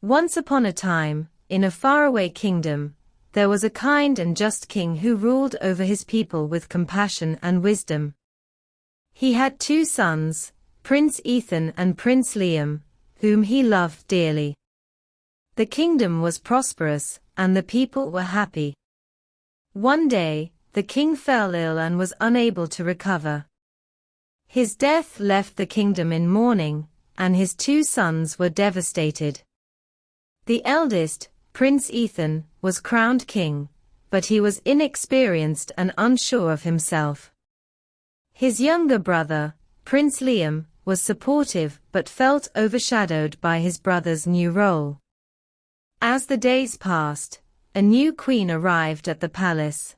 Once upon a time, in a faraway kingdom, there was a kind and just king who ruled over his people with compassion and wisdom. He had 2 sons, Prince Ethan and Prince Liam, whom he loved dearly. The kingdom was prosperous, and the people were happy. One day, the king fell ill and was unable to recover. His death left the kingdom in mourning, and his 2 sons were devastated. The eldest, Prince Ethan, was crowned king, but he was inexperienced and unsure of himself. His younger brother, Prince Liam, was supportive but felt overshadowed by his brother's new role. As the days passed, a new queen arrived at the palace.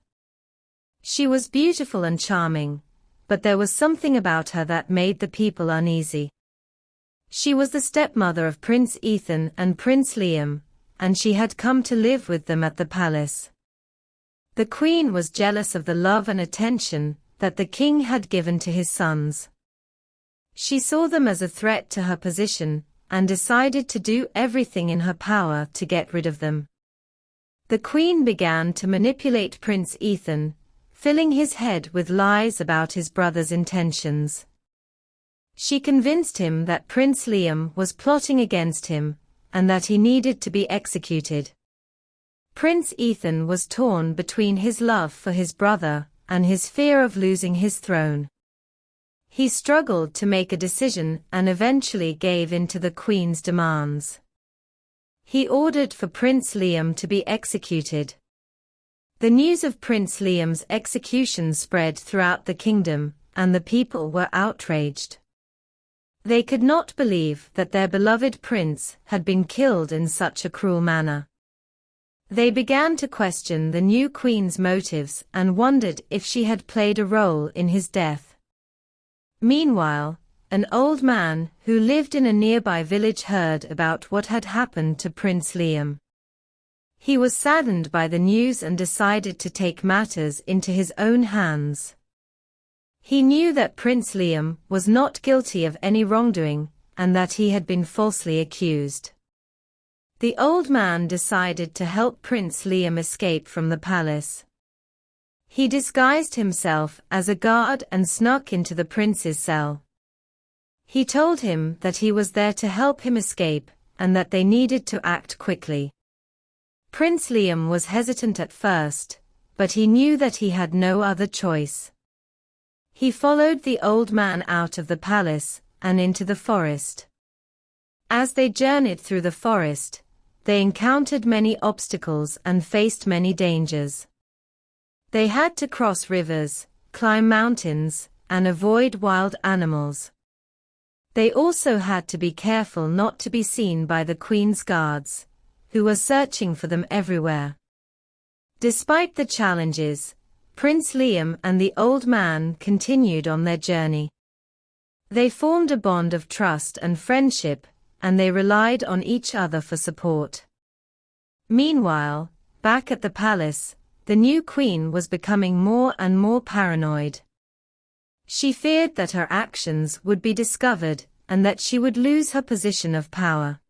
She was beautiful and charming, but there was something about her that made the people uneasy. She was the stepmother of Prince Ethan and Prince Liam, and she had come to live with them at the palace. The queen was jealous of the love and attention that the king had given to his sons. She saw them as a threat to her position, and decided to do everything in her power to get rid of them. The queen began to manipulate Prince Ethan, filling his head with lies about his brother's intentions. She convinced him that Prince Liam was plotting against him, and that he needed to be executed. Prince Ethan was torn between his love for his brother and his fear of losing his throne. He struggled to make a decision and eventually gave in to the queen's demands. He ordered for Prince Liam to be executed. The news of Prince Liam's execution spread throughout the kingdom, and the people were outraged. They could not believe that their beloved prince had been killed in such a cruel manner. They began to question the new queen's motives and wondered if she had played a role in his death. Meanwhile, an old man who lived in a nearby village heard about what had happened to Prince Liam. He was saddened by the news and decided to take matters into his own hands. He knew that Prince Liam was not guilty of any wrongdoing, and that he had been falsely accused. The old man decided to help Prince Liam escape from the palace. He disguised himself as a guard and snuck into the prince's cell. He told him that he was there to help him escape, and that they needed to act quickly. Prince Liam was hesitant at first, but he knew that he had no other choice. He followed the old man out of the palace and into the forest. As they journeyed through the forest, they encountered many obstacles and faced many dangers. They had to cross rivers, climb mountains, and avoid wild animals. They also had to be careful not to be seen by the queen's guards, who were searching for them everywhere. Despite the challenges, Prince Liam and the old man continued on their journey. They formed a bond of trust and friendship, and they relied on each other for support. Meanwhile, back at the palace, the new queen was becoming more and more paranoid. She feared that her actions would be discovered and that she would lose her position of power.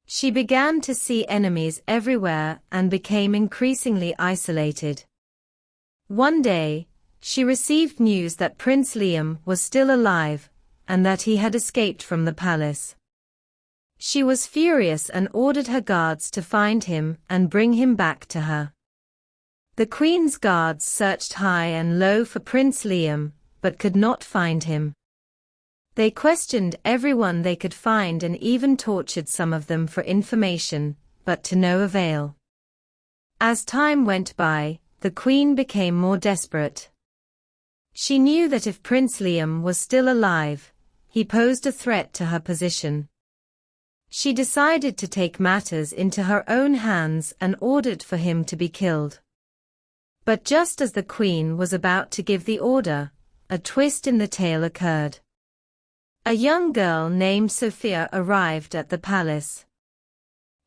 She began to see enemies everywhere and became increasingly isolated. One day, she received news that Prince Liam was still alive, and that he had escaped from the palace. She was furious and ordered her guards to find him and bring him back to her. The queen's guards searched high and low for Prince Liam, but could not find him. They questioned everyone they could find and even tortured some of them for information, but to no avail. As time went by, the queen became more desperate. She knew that if Prince Liam was still alive, he posed a threat to her position. She decided to take matters into her own hands and ordered for him to be killed. But just as the queen was about to give the order, a twist in the tale occurred. A young girl named Sophia arrived at the palace.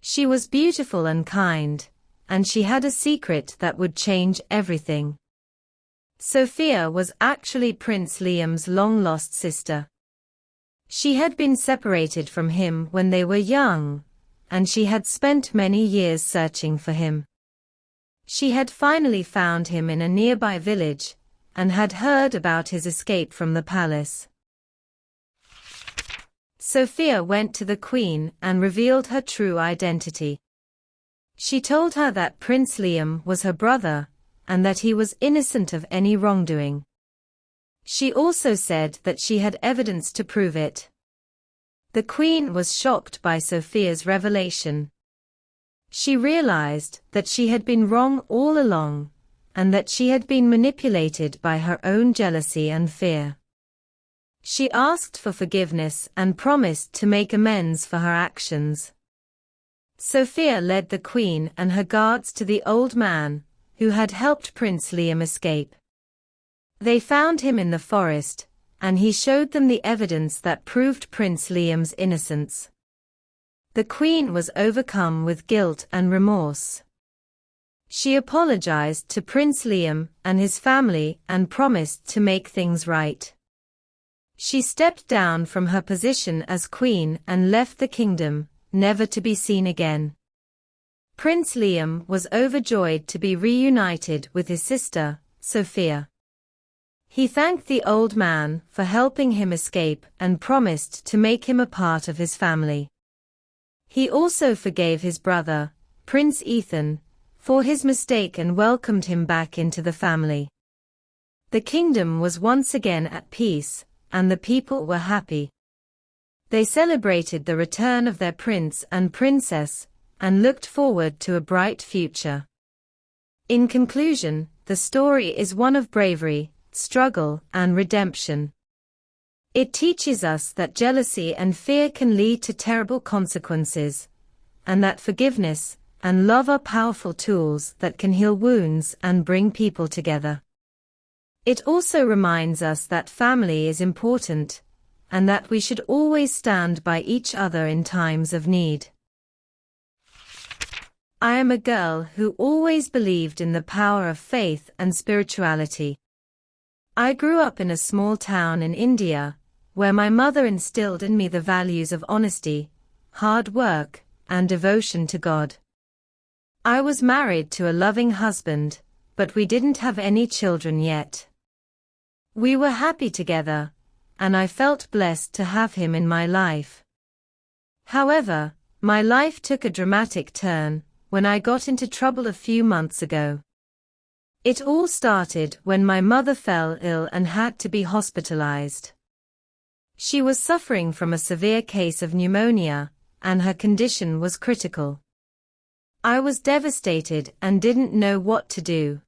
She was beautiful and kind, and she had a secret that would change everything. Sophia was actually Prince Liam's long-lost sister. She had been separated from him when they were young, and she had spent many years searching for him. She had finally found him in a nearby village, and had heard about his escape from the palace. Sophia went to the queen and revealed her true identity. She told her that Prince Liam was her brother, and that he was innocent of any wrongdoing. She also said that she had evidence to prove it. The queen was shocked by Sophia's revelation. She realized that she had been wrong all along, and that she had been manipulated by her own jealousy and fear. She asked for forgiveness and promised to make amends for her actions. Sophia led the queen and her guards to the old man, who had helped Prince Liam escape. They found him in the forest, and he showed them the evidence that proved Prince Liam's innocence. The queen was overcome with guilt and remorse. She apologized to Prince Liam and his family and promised to make things right. She stepped down from her position as queen and left the kingdom, never to be seen again. Prince Liam was overjoyed to be reunited with his sister, Sophia. He thanked the old man for helping him escape and promised to make him a part of his family. He also forgave his brother, Prince Ethan, for his mistake and welcomed him back into the family. The kingdom was once again at peace, and the people were happy. They celebrated the return of their prince and princess, and looked forward to a bright future. In conclusion, the story is one of bravery, struggle, and redemption. It teaches us that jealousy and fear can lead to terrible consequences, and that forgiveness and love are powerful tools that can heal wounds and bring people together. It also reminds us that family is important, and that we should always stand by each other in times of need. I am a girl who always believed in the power of faith and spirituality. I grew up in a small town in India, where my mother instilled in me the values of honesty, hard work, and devotion to God. I was married to a loving husband, but we didn't have any children yet. We were happy together, and I felt blessed to have him in my life. However, my life took a dramatic turn when I got into trouble a few months ago. It all started when my mother fell ill and had to be hospitalized. She was suffering from a severe case of pneumonia, and her condition was critical. I was devastated and didn't know what to do.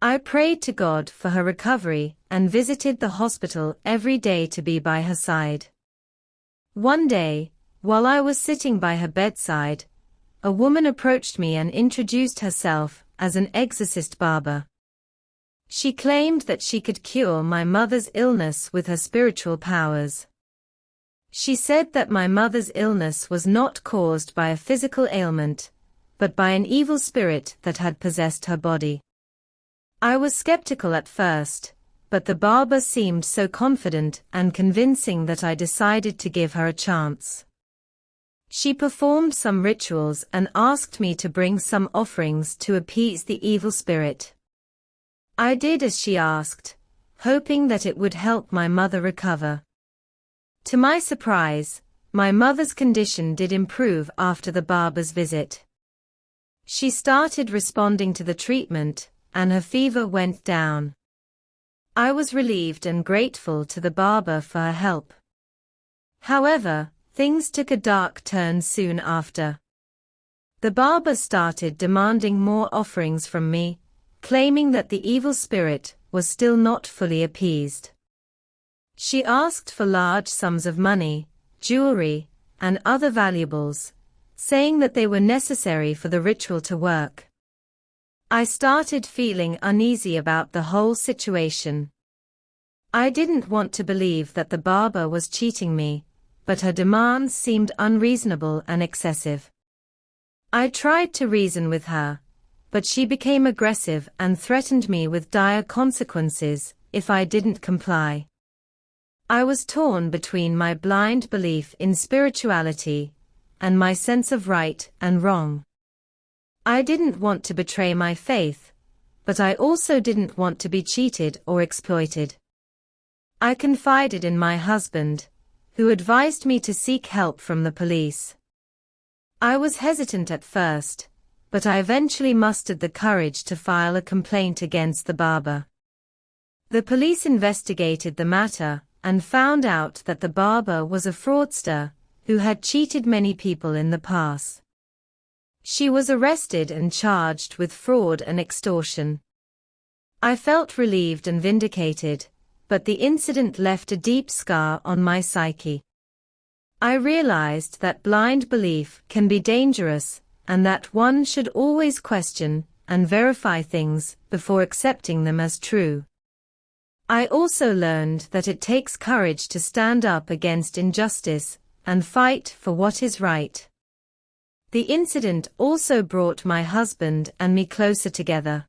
I prayed to God for her recovery and visited the hospital every day to be by her side. One day, while I was sitting by her bedside, a woman approached me and introduced herself as an exorcist barber. She claimed that she could cure my mother's illness with her spiritual powers. She said that my mother's illness was not caused by a physical ailment, but by an evil spirit that had possessed her body. I was skeptical at first, but the barber seemed so confident and convincing that I decided to give her a chance. She performed some rituals and asked me to bring some offerings to appease the evil spirit. I did as she asked, hoping that it would help my mother recover. To my surprise, my mother's condition did improve after the barber's visit. She started responding to the treatment, and her fever went down. I was relieved and grateful to the barber for her help. However, things took a dark turn soon after. The barber started demanding more offerings from me, claiming that the evil spirit was still not fully appeased. She asked for large sums of money, jewelry, and other valuables, saying that they were necessary for the ritual to work. I started feeling uneasy about the whole situation. I didn't want to believe that the barber was cheating me, but her demands seemed unreasonable and excessive. I tried to reason with her, but she became aggressive and threatened me with dire consequences if I didn't comply. I was torn between my blind belief in spirituality and my sense of right and wrong. I didn't want to betray my faith, but I also didn't want to be cheated or exploited. I confided in my husband, who advised me to seek help from the police. I was hesitant at first, but I eventually mustered the courage to file a complaint against the barber. The police investigated the matter and found out that the barber was a fraudster who had cheated many people in the past. She was arrested and charged with fraud and extortion. I felt relieved and vindicated, but the incident left a deep scar on my psyche. I realized that blind belief can be dangerous, and that one should always question and verify things before accepting them as true. I also learned that it takes courage to stand up against injustice and fight for what is right. The incident also brought my husband and me closer together.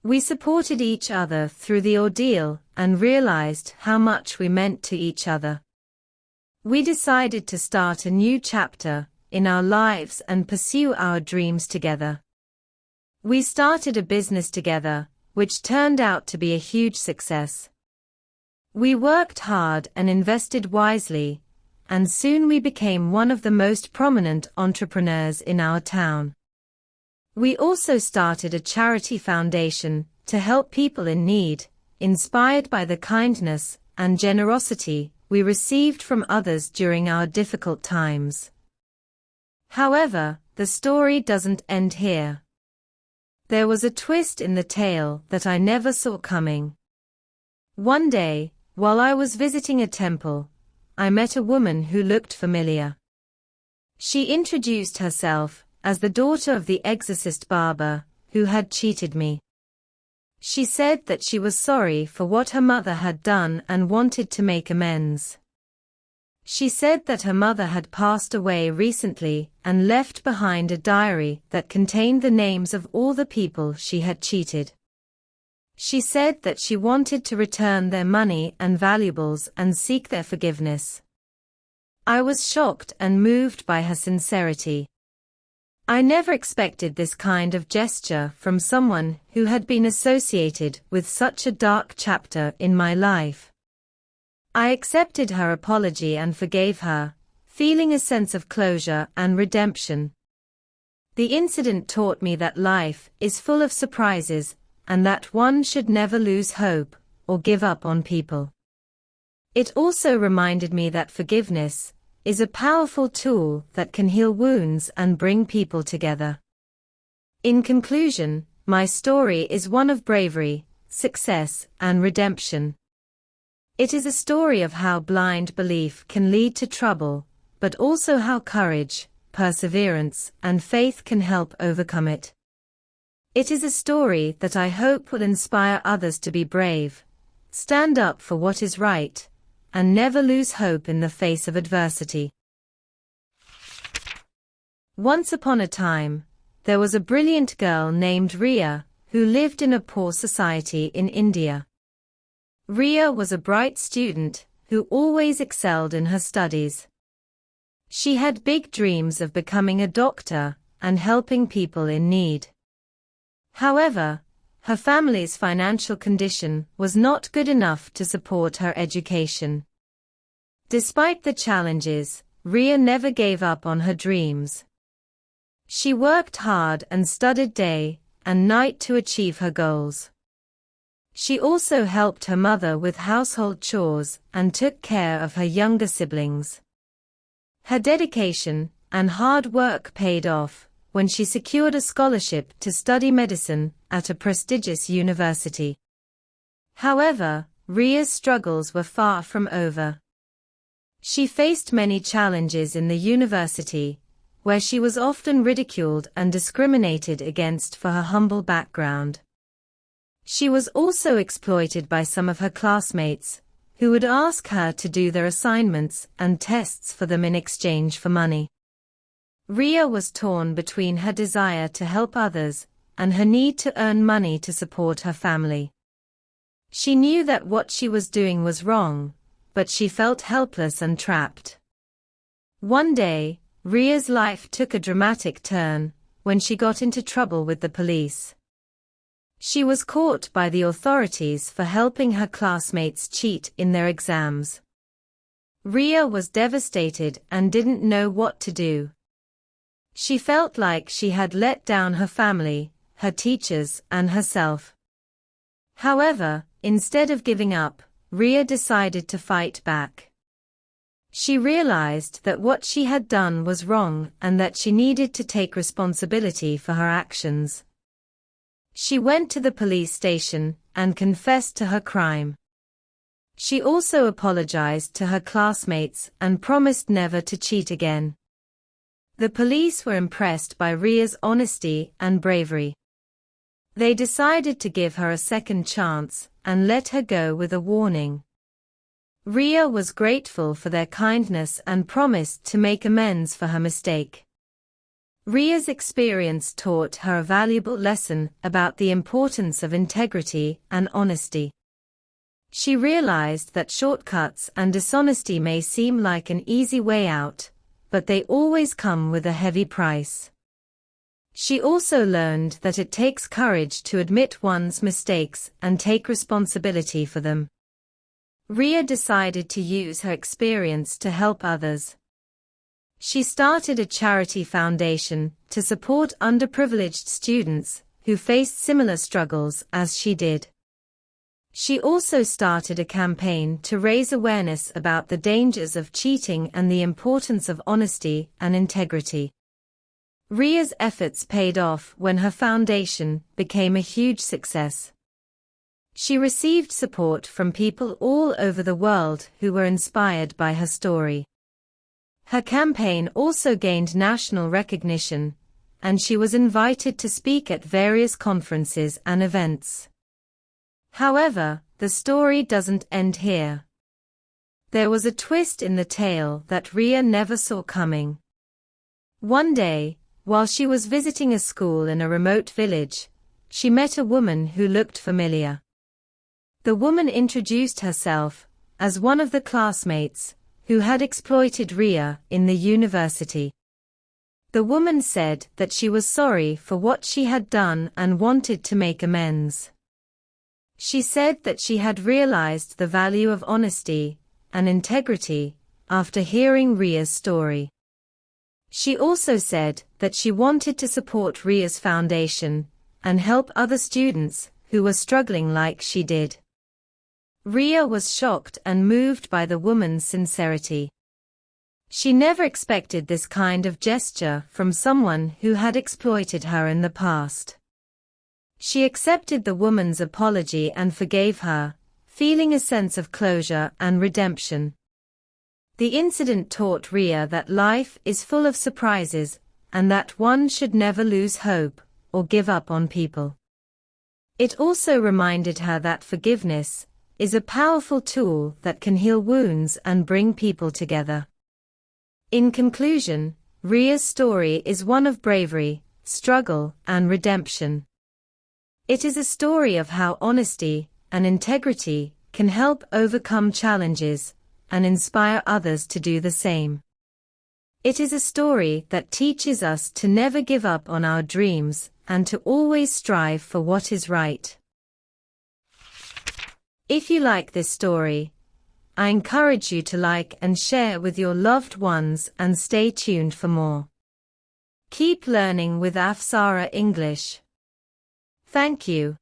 We supported each other through the ordeal and realized how much we meant to each other. We decided to start a new chapter in our lives and pursue our dreams together. We started a business together, which turned out to be a huge success. We worked hard and invested wisely, and soon we became one of the most prominent entrepreneurs in our town. We also started a charity foundation to help people in need, inspired by the kindness and generosity we received from others during our difficult times. However, the story doesn't end here. There was a twist in the tale that I never saw coming. One day, while I was visiting a temple, I met a woman who looked familiar. She introduced herself as the daughter of the exorcist barber who had cheated me. She said that she was sorry for what her mother had done and wanted to make amends. She said that her mother had passed away recently and left behind a diary that contained the names of all the people she had cheated. She said that she wanted to return their money and valuables and seek their forgiveness. I was shocked and moved by her sincerity. I never expected this kind of gesture from someone who had been associated with such a dark chapter in my life. I accepted her apology and forgave her, feeling a sense of closure and redemption. The incident taught me that life is full of surprises, and that one should never lose hope or give up on people. It also reminded me that forgiveness is a powerful tool that can heal wounds and bring people together. In conclusion, my story is one of bravery, success, and redemption. It is a story of how blind belief can lead to trouble, but also how courage, perseverance, and faith can help overcome it. It is a story that I hope will inspire others to be brave, stand up for what is right, and never lose hope in the face of adversity. Once upon a time, there was a brilliant girl named Ria, who lived in a poor society in India. Ria was a bright student who always excelled in her studies. She had big dreams of becoming a doctor and helping people in need. However, her family's financial condition was not good enough to support her education. Despite the challenges, Ria never gave up on her dreams. She worked hard and studied day and night to achieve her goals. She also helped her mother with household chores and took care of her younger siblings. Her dedication and hard work paid off when she secured a scholarship to study medicine at a prestigious university. However, Ria's struggles were far from over. She faced many challenges in the university, where she was often ridiculed and discriminated against for her humble background. She was also exploited by some of her classmates, who would ask her to do their assignments and tests for them in exchange for money. Ria was torn between her desire to help others and her need to earn money to support her family. She knew that what she was doing was wrong, but she felt helpless and trapped. One day, Ria's life took a dramatic turn when she got into trouble with the police. She was caught by the authorities for helping her classmates cheat in their exams. Ria was devastated and didn't know what to do. She felt like she had let down her family, her teachers, and herself. However, instead of giving up, Ria decided to fight back. She realized that what she had done was wrong and that she needed to take responsibility for her actions. She went to the police station and confessed to her crime. She also apologized to her classmates and promised never to cheat again. The police were impressed by Ria's honesty and bravery. They decided to give her a second chance and let her go with a warning. Ria was grateful for their kindness and promised to make amends for her mistake. Ria's experience taught her a valuable lesson about the importance of integrity and honesty. She realized that shortcuts and dishonesty may seem like an easy way out, but they always come with a heavy price. She also learned that it takes courage to admit one's mistakes and take responsibility for them. Ria decided to use her experience to help others. She started a charity foundation to support underprivileged students who faced similar struggles as she did. She also started a campaign to raise awareness about the dangers of cheating and the importance of honesty and integrity. Ria's efforts paid off when her foundation became a huge success. She received support from people all over the world who were inspired by her story. Her campaign also gained national recognition, and she was invited to speak at various conferences and events. However, the story doesn't end here. There was a twist in the tale that Ria never saw coming. One day, while she was visiting a school in a remote village, she met a woman who looked familiar. The woman introduced herself as one of the classmates who had exploited Ria in the university. The woman said that she was sorry for what she had done and wanted to make amends. She said that she had realized the value of honesty and integrity after hearing Ria's story. She also said that she wanted to support Ria's foundation and help other students who were struggling like she did. Ria was shocked and moved by the woman's sincerity. She never expected this kind of gesture from someone who had exploited her in the past. She accepted the woman's apology and forgave her, feeling a sense of closure and redemption. The incident taught Ria that life is full of surprises and that one should never lose hope or give up on people. It also reminded her that forgiveness is a powerful tool that can heal wounds and bring people together. In conclusion, Ria's story is one of bravery, struggle, and redemption. It is a story of how honesty and integrity can help overcome challenges and inspire others to do the same. It is a story that teaches us to never give up on our dreams and to always strive for what is right. If you like this story, I encourage you to like and share with your loved ones and stay tuned for more. Keep learning with Afsara English. Thank you.